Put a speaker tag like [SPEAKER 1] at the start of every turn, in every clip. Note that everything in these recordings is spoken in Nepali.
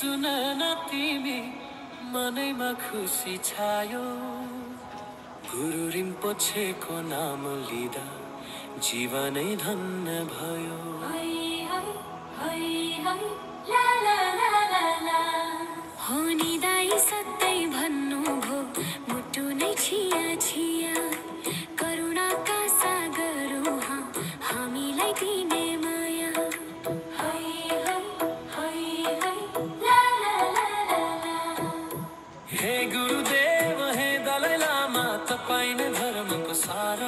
[SPEAKER 1] सुन न तिमी मनैमा खुसी छायो गुरु रिम्पोछेको नाम लिँदा जीवनै धन्य भयो
[SPEAKER 2] हो नि दाइ सधैँ भन्नुभयो मुटु नै छिया छिया करुणाका सागर उहाँ हामीलाई दिने माया
[SPEAKER 1] हे गुरुदेव हे दलाई लामा तपाईं नै धर्मको सार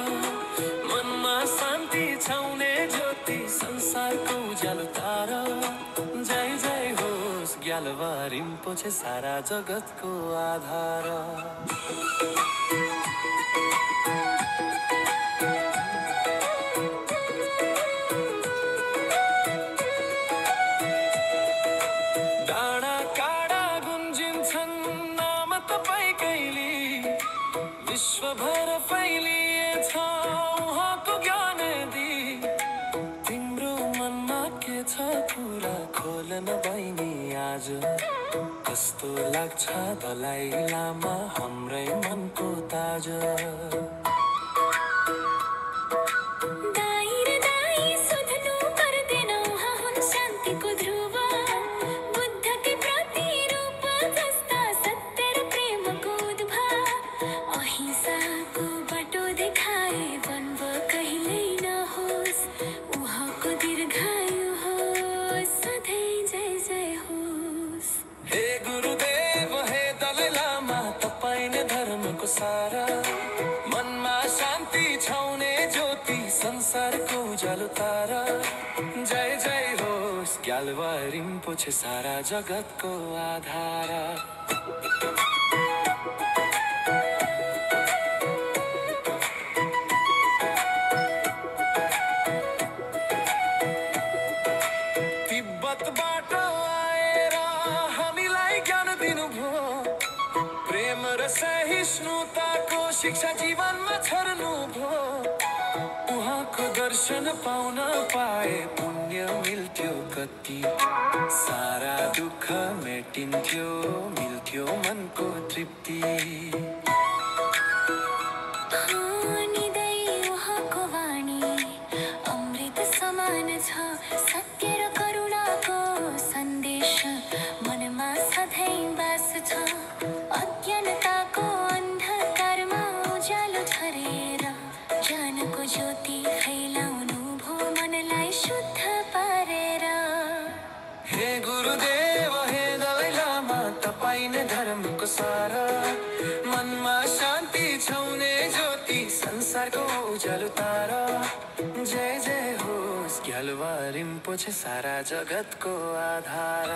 [SPEAKER 1] मनमा शान्ति छाउने ज्योति संसारको उज्यालो तारा जय जय होस् ग्याल्वा रिम्पोछे सारा जगतको आधार डाँडा काँडा गुन्जिन्छन् नाम तपाईँकैले विश्वभर फैलिएछ उहाँको ज्ञान दी तिम्रो मनमा के छ कुरा खोल न बहिनी आज कस्तो लाग्छ दलाई लामा हाम्रै मनको ताज सारा मनमा शान्ति छाउने ज्योति संसारको उज्यालो तारा जय जय होस् ग्याल्वा रिम्पोछे सारा जगतको आधार तिब्बतबाट आएर हामीलाई ज्ञान दिनुभयो प्रेम र सहिष्णुताको शिक्षा जीवनमा छर्नु भो उहाँको दर्शन पाउन पाए पुण्य मिल्थ्यो कति सारा दुःख मेटिन्थ्यो मिल्थ्यो मनको तृप्ति
[SPEAKER 2] उहाँको वाणी अमृत समान छ सत्य र करुणाको सन्देश मनमा सधैँ बास छ अज्ञानताको अन्धकारमा उज्यालो छरेर ज्ञानको ज्योति फैलाउनु भो मनलाई शुद्ध पारेर
[SPEAKER 1] हे गुरुदेव हे दलाई लामा तपाईं नै धर्मको सार मनमा शान्ति छाउने ज्योति संसारको उज्यालो तारा जय जय होस् ग्याल्वा रिम्पोछे सारा जगतको आधार